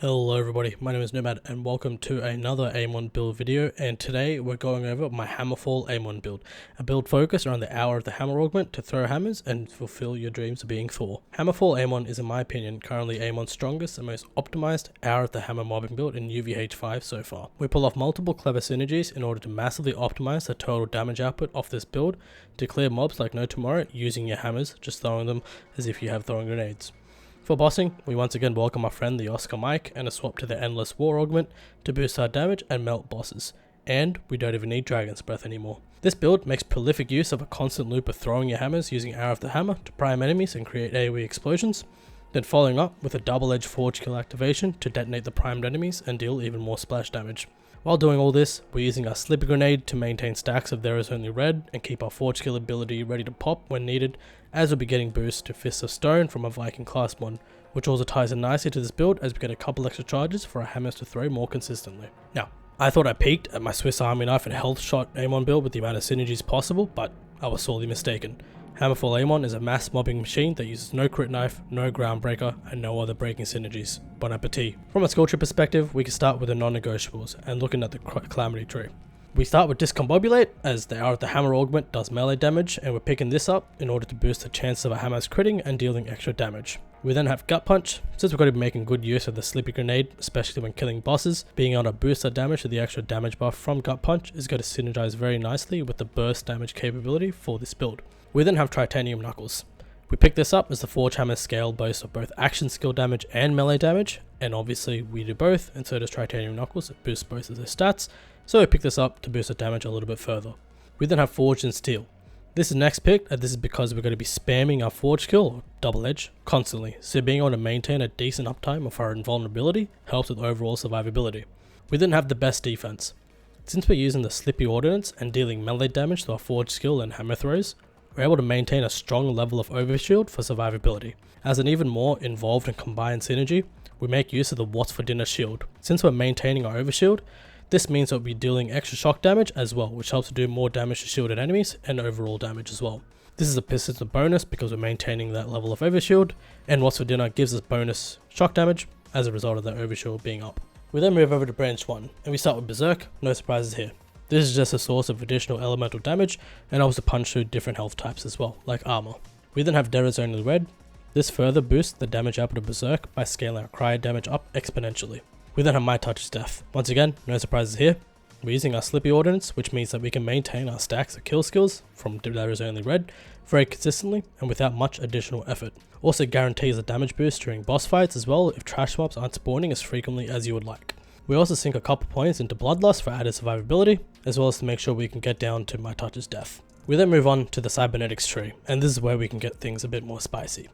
Hello everybody, my name is Nootmad and welcome to another Amon build video, and today we're going over my Hammerfall Amon build, a build focused around the hour of the hammer augment to throw hammers and fulfill your dreams of being Thor. Hammerfall Amon is in my opinion currently Amon's strongest and most optimized hour of the hammer mobbing build in UVH5 so far. We pull off multiple clever synergies in order to massively optimize the total damage output of this build to clear mobs like no tomorrow using your hammers, just throwing them as if you have throwing grenades. For bossing, we once again welcome our friend the Oscar Mike and a swap to the Endless War augment to boost our damage and melt bosses, and we don't even need Dragon's Breath anymore. This build makes prolific use of a constant loop of throwing your hammers using Hour of the Hammer to prime enemies and create AoE explosions, then following up with a double-edged Forge Kill activation to detonate the primed enemies and deal even more splash damage. While doing all this, we're using our Slippery Grenade to maintain stacks of There Is Only Red and keep our Forge Kill ability ready to pop when needed, as we'll be getting boosts to Fists of Stone from a Viking class mod, which also ties in nicely to this build as we get a couple extra charges for our hammers to throw more consistently. Now, I thought I peaked at my Swiss Army Knife and Hellshot Amon build with the amount of synergies possible, but I was sorely mistaken. Hammerfall Amon is a mass mobbing machine that uses no crit knife, no groundbreaker, and no other breaking synergies. Bon appetit. From a skill tree perspective, we can start with the non-negotiables and looking at the calamity tree. We start with Discombobulate, as the Hour of the Hammer augment does melee damage, and we're picking this up in order to boost the chance of our hammers critting and dealing extra damage. We then have Gut Punch, since we're going to be making good use of the Slippery Grenade, especially when killing bosses. Being able to boost our damage to the extra damage buff from Gut Punch is going to synergize very nicely with the burst damage capability for this build. We then have Tritanium Knuckles. We pick this up as the Forge Hammer scale boasts of both action skill damage and melee damage, and obviously we do both, and so does Tritanium Knuckles. It boosts both of their stats, so we pick this up to boost the damage a little bit further. We then have Forged in Steel. This is next picked, and this is because we're going to be spamming our Forge Kill, or Double Edge, constantly, so being able to maintain a decent uptime of our invulnerability helps with overall survivability. We then have the best defense. Since we're using the Slippy Ordnance and dealing melee damage to our Forge Skill and hammer throws, we're able to maintain a strong level of overshield for survivability. As an even more involved and combined synergy, we make use of the What's for Dinner shield. Since we're maintaining our overshield, this means that we'll be dealing extra shock damage as well, which helps to do more damage to shielded enemies and overall damage as well. This is a persistent bonus because we're maintaining that level of overshield, and What's for Dinner gives us bonus shock damage as a result of that overshield being up. We then move over to Branch 1, and we start with Berserk, no surprises here. This is just a source of additional elemental damage and helps to punch through different health types as well, like armor. We then have There Is Only Red. This further boosts the damage output of Berserk by scaling our cryo damage up exponentially. We then have My Touch is Death. Once again, no surprises here. We're using our Slippy Ordnance, which means that we can maintain our stacks of kill skills from There Is Only Red very consistently and without much additional effort. Also guarantees a damage boost during boss fights as well if trash mobs aren't spawning as frequently as you would like. We also sink a couple points into Bloodlust for added survivability, as well as to make sure we can get down to My Touch is Death. We then move on to the Cybernetics tree, and this is where we can get things a bit more spicy.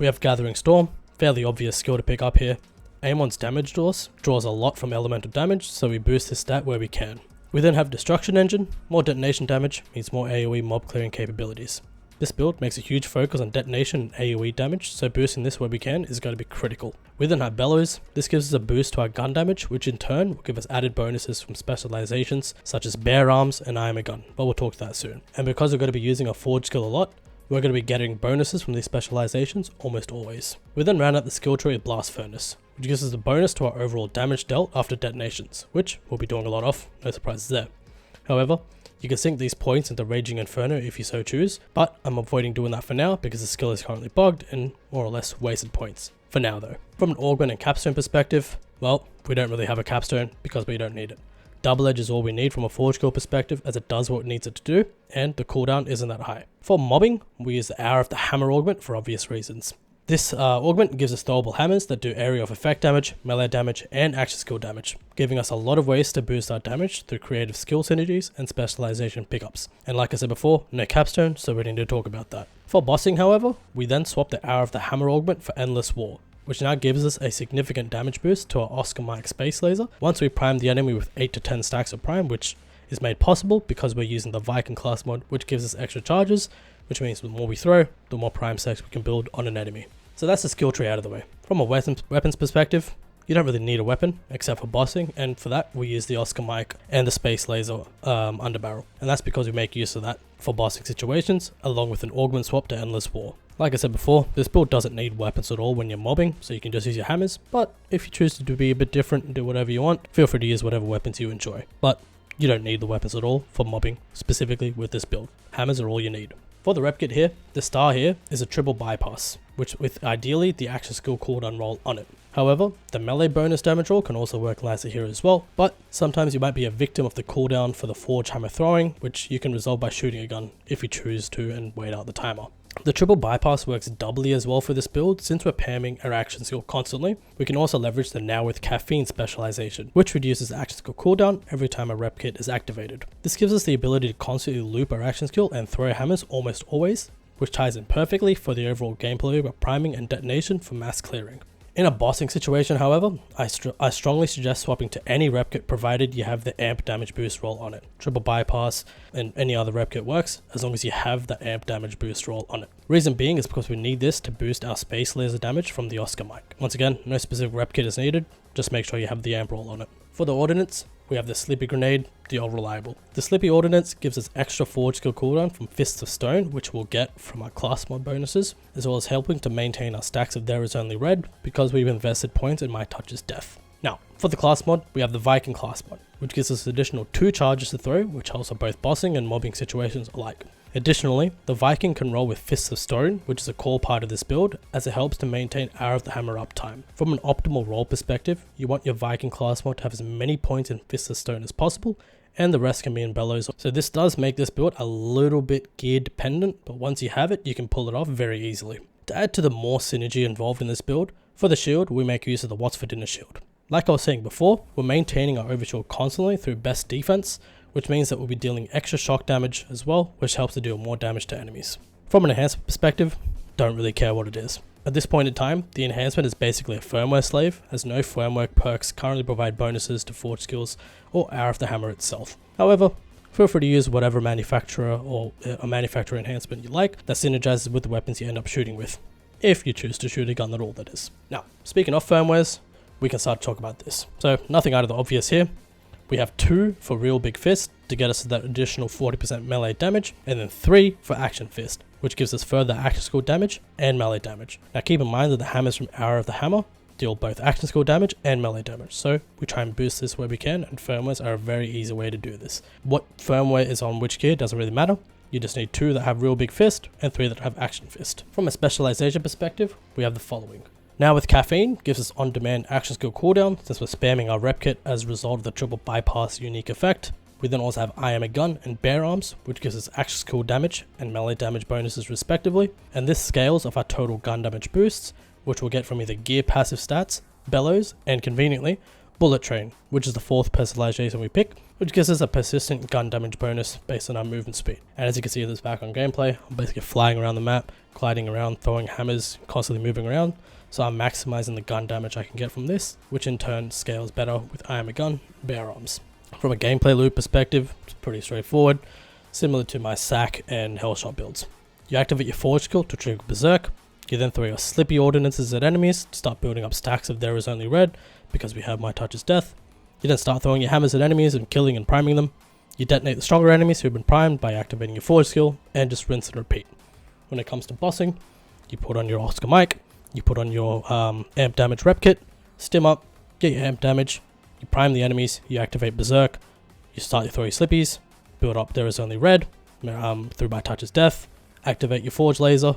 We have Gathering Storm, fairly obvious skill to pick up here. Amon's damage draws a lot from elemental damage, so we boost this stat where we can. We then have Destruction Engine. More detonation damage means more AoE mob clearing capabilities. This build makes a huge focus on detonation and AoE damage, so boosting this where we can is going to be critical. We then have Bellows. This gives us a boost to our gun damage, which in turn will give us added bonuses from specializations such as Bare Arms and I Am a Gun, but we'll talk to that soon. And because we're going to be using a Forge Skill a lot, we're going to be getting bonuses from these specializations almost always. We then round out the skill tree with Blast Furnace, which gives us a bonus to our overall damage dealt after detonations, which we'll be doing a lot of, no surprises there. However, you can sink these points into Raging Inferno if you so choose, but I'm avoiding doing that for now because the skill is currently bugged and more or less wasted points. For now though. From an augment and capstone perspective, well, we don't really have a capstone because we don't need it. Double Edge is all we need from a Forge Kill perspective as it does what it needs it to do, and the cooldown isn't that high. For mobbing, we use the Hour of the Hammer augment for obvious reasons. This augment gives us throwable hammers that do area of effect damage, melee damage, and action skill damage, giving us a lot of ways to boost our damage through creative skill synergies and specialization pickups. And like I said before, no capstone, so we need to talk about that. For bossing, however, we then swap the Hour of the Hammer augment for Endless War, which now gives us a significant damage boost to our Oscar Mike Space Laser once we prime the enemy with 8 to 10 stacks of prime, which is made possible because we're using the Viking class mod, which gives us extra charges, which means the more we throw, the more prime stacks we can build on an enemy. So that's the skill tree out of the way. From a weapons perspective, you don't really need a weapon except for bossing, and for that we use the Oscar Mike and the Space Laser underbarrel, and that's because we make use of that for bossing situations along with an augment swap to Endless War. Like I said before, this build doesn't need weapons at all when you're mobbing, so you can just use your hammers, but if you choose to be a bit different and do whatever you want, feel free to use whatever weapons you enjoy. But you don't need the weapons at all for mobbing, specifically with this build. Hammers are all you need. For the Repkit here, the star here is a triple bypass, which with ideally the action skill cooldown roll on it. However, the melee bonus damage roll can also work nicely here as well, but sometimes you might be a victim of the cooldown for the forge hammer throwing, which you can resolve by shooting a gun if you choose to and wait out the timer. The triple bypass works doubly as well for this build. Since we're pamming our action skill constantly, we can also leverage the now with caffeine specialization, which reduces action skill cooldown every time a Repkit is activated. This gives us the ability to constantly loop our action skill and throw hammers almost always, which ties in perfectly for the overall gameplay of priming and detonation for mass clearing. In a bossing situation, however, I strongly suggest swapping to any Repkit provided you have the amp damage boost roll on it. Triple bypass and any other Repkit works as long as you have the amp damage boost roll on it. Reason being is because we need this to boost our space laser damage from the Oscar mic. Once again, no specific Repkit is needed, just make sure you have the amp roll on it. For the Ordnance, we have the Sleepy Grenade, the All Reliable. The Sleepy Ordnance gives us extra forge skill cooldown from Fists of Stone, which we'll get from our class mod bonuses, as well as helping to maintain our stacks of There Is Only Red, because we've invested points in My Touch's death. Now, for the class mod, we have the Viking class mod, which gives us additional 2 charges to throw, which helps on both bossing and mobbing situations alike. Additionally, the Viking can roll with Fists of Stone, which is a core part of this build, as it helps to maintain Hour of the Hammer uptime. From an optimal roll perspective, you want your Viking class mod to have as many points in Fists of Stone as possible, and the rest can be in Bellows. So this does make this build a little bit gear dependent, but once you have it, you can pull it off very easily. To add to the more synergy involved in this build, for the shield, we make use of the What's for Dinner shield. Like I was saying before, we're maintaining our overshield constantly through best defense, which means that we'll be dealing extra shock damage as well, which helps to deal more damage to enemies. From an enhancement perspective, don't really care what it is. At this point in time, the enhancement is basically a firmware slave, as no firmware perks currently provide bonuses to forge skills or Hour of the Hammer itself. However, feel free to use whatever manufacturer or a manufacturer enhancement you like that synergizes with the weapons you end up shooting with, if you choose to shoot a gun at all, that is. Now, speaking of firmwares, we can start to talk about this. So, nothing out of the obvious here. We have 2 for Real Big Fist to get us to that additional 40% melee damage, and then 3 for Action Fist, which gives us further action skill damage and melee damage. Now keep in mind that the hammers from Hour of the Hammer deal both action skill damage and melee damage, so we try and boost this where we can, and firmwares are a very easy way to do this. What firmware is on which gear doesn't really matter. You just need 2 that have Real Big Fist and 3 that have Action Fist. From a specialization perspective, we have the following. Now with caffeine, gives us on-demand action skill cooldown since we're spamming our Repkit as a result of the triple bypass unique effect. We then also have I Am a Gun and Bare Arms, which gives us action skill damage and melee damage bonuses respectively, and this scales off our total gun damage boosts, which we'll get from either gear passive stats, Bellows, and conveniently, Bullet Train, which is the 4th personalization we pick, which gives us a persistent gun damage bonus based on our movement speed. And as you can see this back on gameplay, I'm basically flying around the map, gliding around, throwing hammers, constantly moving around. So I'm maximizing the gun damage I can get from this, which in turn scales better with I Am a Gun, Bare Arms. From a gameplay loop perspective, it's pretty straightforward, similar to my SAC and Hellshot builds. You activate your Forge skill to trigger Berserk, you then throw your Slippy Ordinances at enemies to start building up stacks of There Is Only Red, because we have My Touch's death. You then start throwing your hammers at enemies and killing and priming them. You detonate the stronger enemies who have been primed by activating your Forge skill, and just rinse and repeat. When it comes to bossing, you put on your Oscar mic, you put on your amp damage Repkit, stim up, get your amp damage, you prime the enemies, you activate Berserk, you start to throw your Slippies, build up There Is Only Red, through My Touch's death, activate your Forge laser,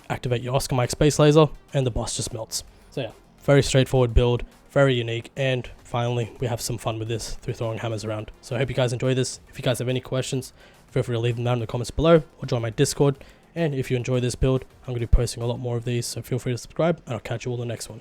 activate your Oscar mic space laser, and the boss just melts. So yeah, very straightforward build, very unique, and finally we have some fun with this through throwing hammers around. So I hope you guys enjoy this. If you guys have any questions, feel free to leave them down in the comments below or join my Discord. And if you enjoy this build, I'm going to be posting a lot more of these, so feel free to subscribe, and I'll catch you all in the next one.